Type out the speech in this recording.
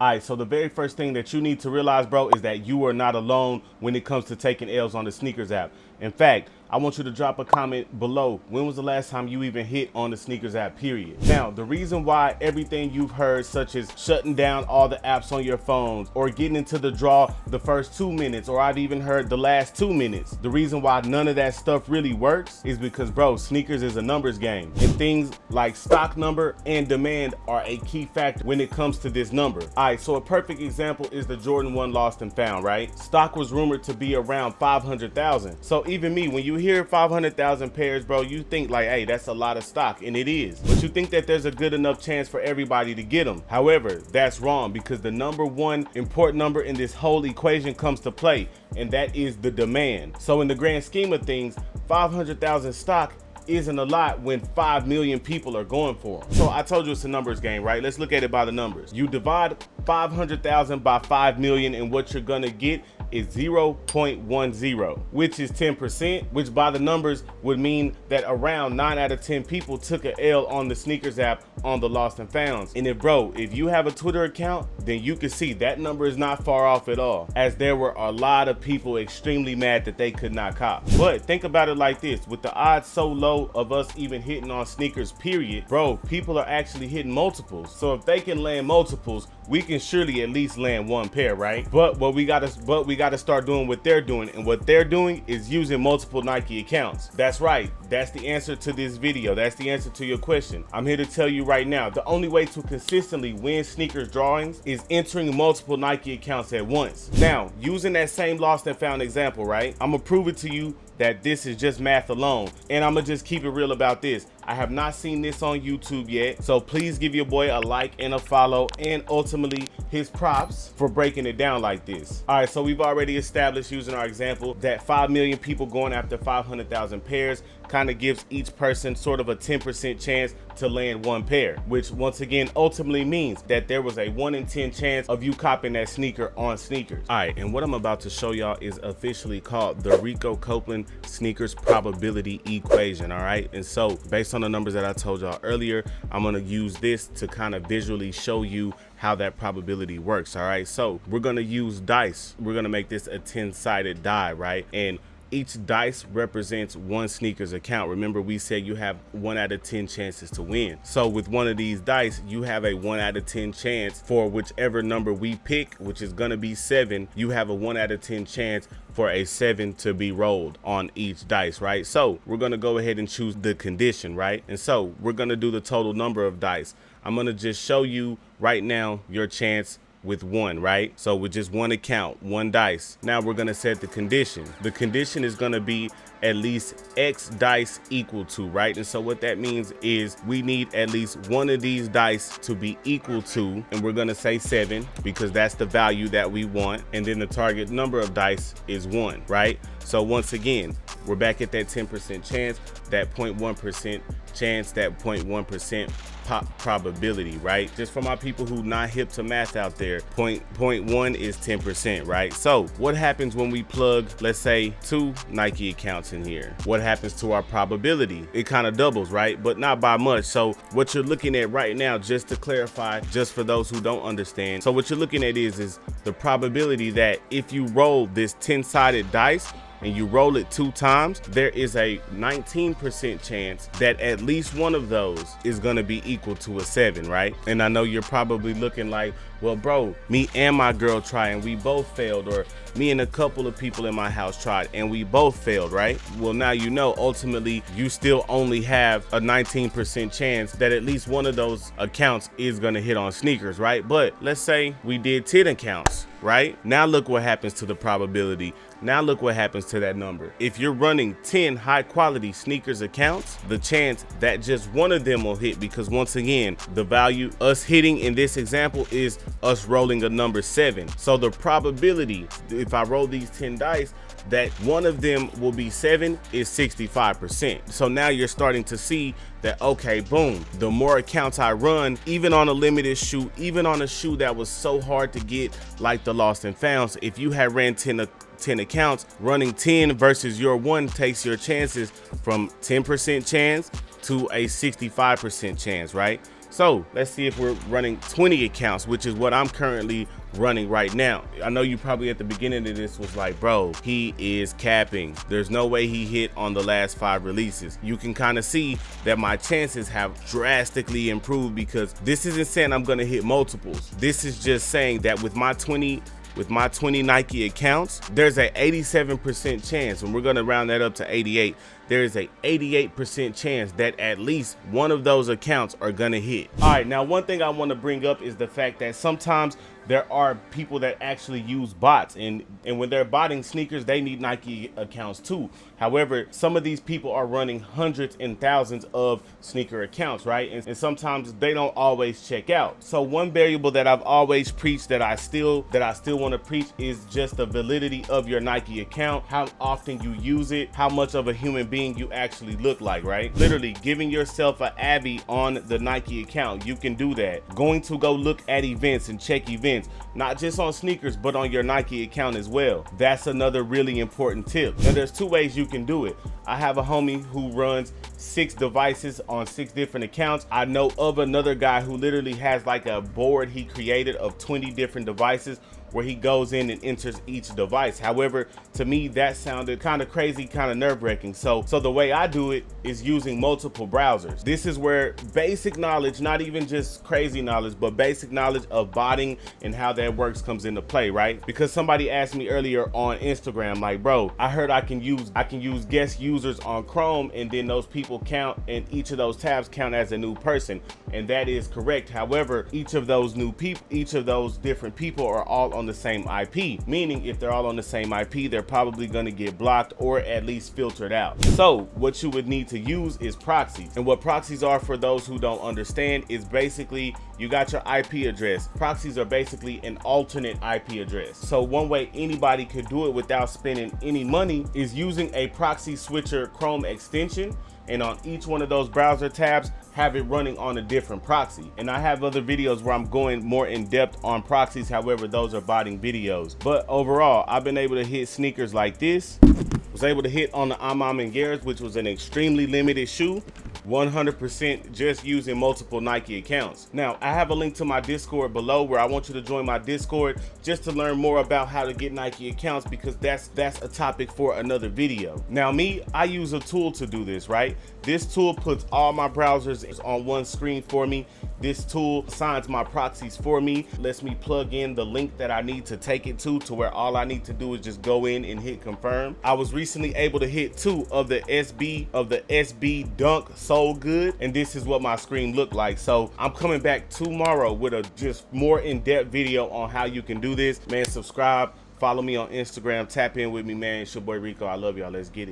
All right, so the very first thing that you need to realize, bro, is that you are not alone when it comes to taking L's on the SNKRS app. In fact, I want you to drop a comment below. When was the last time you even hit on the SNKRS app, period? Now, the reason why everything you've heard, such as shutting down all the apps on your phones or getting into the draw the first 2 minutes, or I've even heard the last 2 minutes, the reason why none of that stuff really works is because, bro, SNKRS is a numbers game. And things like stock number and demand are a key factor when it comes to this number. All right, so a perfect example is the Jordan 1 lost and found, right? Stock was rumored to be around 500,000. So even me, when you hear 500,000 pairs, bro, you think like, hey, that's a lot of stock, and it is. But you think that there's a good enough chance for everybody to get them. However, that's wrong, because the number one important number in this whole equation comes to play, and that is the demand. So in the grand scheme of things, 500,000 stock isn't a lot when 5 million people are going for them. So I told you it's a numbers game, right? Let's look at it by the numbers. You divide 500,000 by 5 million, and what you're gonna get is 0.10, which is 10%, which by the numbers would mean that around 9 out of 10 people took an L on the SNKRS app on the lost and founds. And if you have a Twitter account, then you can see that number is not far off at all, as there were a lot of people extremely mad that they could not cop. But think about it like this: with the odds so low of us even hitting on SNKRS, period, bro, people are actually hitting multiples. So if they can land multiples, we can surely at least land one pair, right? But we gotta start doing what they're doing, and what they're doing is using multiple Nike accounts. That's right. That's the answer to this video. That's the answer to your question. I'm here to tell you right now, the only way to consistently win SNKRS drawings is entering multiple Nike accounts at once. Now, using that same lost and found example, right? I'm gonna prove it to you that this is just math alone, and I'm gonna just keep it real about this. I have not seen this on YouTube yet, so please give your boy a like and a follow, and ultimately his props for breaking it down like this. All right, so we've already established, using our example, that 5 million people going after 500,000 pairs kind of gives each person sort of a 10% chance to land one pair, which once again ultimately means that there was a 1 in 10 chance of you copping that sneaker on SNKRS. All right, and what I'm about to show y'all is officially called the Rico Copeland SNKRS probability equation. All right, and so based on the numbers that I told y'all earlier, I'm gonna use this to kind of visually show you how that probability works. All right, so we're gonna use dice. We're gonna make this a 10-sided die, right? And each dice represents one SNKRS account. Remember, we said you have 1 out of 10 chances to win. So with one of these dice, you have a 1 out of 10 chance for whichever number we pick, which is gonna be 7. You have a 1 out of 10 chance for a 7 to be rolled on each dice, right? So we're gonna go ahead and choose the condition, right? And so we're gonna do the total number of dice. I'm gonna just show you right now your chance with 1, right? So with just 1 account, 1 dice. Now we're gonna set the condition. The condition is gonna be at least X dice equal to, right? And so what that means is we need at least one of these dice to be equal to, and we're gonna say 7 because that's the value that we want. And then the target number of dice is 1, right? So once again, we're back at that 10% chance, that 0.1% chance, that 0.1% probability, right? Just for my people who not hip to math out there, 0.1 is 10%, right? So what happens when we plug, let's say, 2 Nike accounts in here? What happens to our probability? It kind of doubles, right? But not by much. So what you're looking at right now, just to clarify, just for those who don't understand, so what you're looking at is the probability that if you roll this 10-sided dice and you roll it 2 times, there is a 19% chance that at least one of those is gonna be equal to a 7, right? And I know you're probably looking like, well, bro, me and my girl tried and we both failed, or me and a couple of people in my house tried and we both failed, right? Well, now you know, ultimately, you still only have a 19% chance that at least one of those accounts is gonna hit on SNKRS, right? But let's say we did 10 accounts, right? Now look what happens to the probability. Now look what happens to that number. If you're running 10 high quality SNKRS accounts, the chance that just one of them will hit, because once again, the value us hitting in this example is us rolling a number 7. So the probability, if I roll these 10 dice, that one of them will be 7 is 65%. So now you're starting to see that, okay, boom, the more accounts I run, even on a limited shoe, even on a shoe that was so hard to get like the lost and founds, if you had ran 10 accounts, running 10 versus your 1 takes your chances from 10% chance to a 65% chance, right? So let's see if we're running 20 accounts, which is what I'm currently running right now. I know you probably at the beginning of this was like, bro, he is capping. There's no way he hit on the last 5 releases. You can kind of see that my chances have drastically improved, because this isn't saying I'm gonna hit multiples. This is just saying that with my 20 Nike accounts, there's a 87% chance, and we're gonna round that up to 88. There is a 88% chance that at least one of those accounts are gonna hit. All right, now one thing I wanna bring up is the fact that sometimes there are people that actually use bots, and when they're botting sneakers, they need Nike accounts too. However, some of these people are running hundreds and thousands of sneaker accounts, right? And sometimes they don't always check out. So one variable that I've always preached that I still want to preach is just the validity of your Nike account, how often you use it, how much of a human being you actually look like, right? Literally giving yourself an Abby on the Nike account. You can do that. Going to go look at events and check events, not just on sneakers, but on your Nike account as well. That's another really important tip. Now there's 2 ways you can do it. I have a homie who runs 6 devices on 6 different accounts. I know of another guy who literally has like a board he created of 20 different devices where he goes in and enters each device. However, to me, that sounded kind of crazy, kind of nerve-wracking. So the way I do it is using multiple browsers. This is where basic knowledge, not even just crazy knowledge, but basic knowledge of botting and how that works comes into play, right? Because somebody asked me earlier on Instagram, like, bro, I heard I can use guest users on Chrome, and then those people count, and each of those tabs count as a new person. And that is correct. However, each of those different people are all on the same IP, meaning if they're all on the same IP, they're probably going to get blocked or at least filtered out. So what you would need to use is proxies. And what proxies are, for those who don't understand, is basically you got your IP address. Proxies are basically an alternate IP address. So one way anybody could do it without spending any money is using a proxy switcher Chrome extension, and on each one of those browser tabs have it running on a different proxy. And I have other videos where I'm going more in depth on proxies. However, those are botting videos. But overall, I've been able to hit sneakers like this. Was able to hit on the Amam and Garrett's, which was an extremely limited shoe, 100% just using multiple Nike accounts. Now, I have a link to my Discord below where I want you to join my Discord just to learn more about how to get Nike accounts, because that's a topic for another video. Now me, I use a tool to do this, right? This tool puts all my browsers on one screen for me. This tool assigns my proxies for me, lets me plug in the link that I need to take it to where all I need to do is just go in and hit confirm. I was recently able to hit 2 of the SB Dunk So Good, and this is what my screen looked like. So I'm coming back tomorrow with a just more in-depth video on how you can do this. Man, subscribe, follow me on Instagram, tap in with me, man. It's your boy Rico. I love y'all. Let's get it.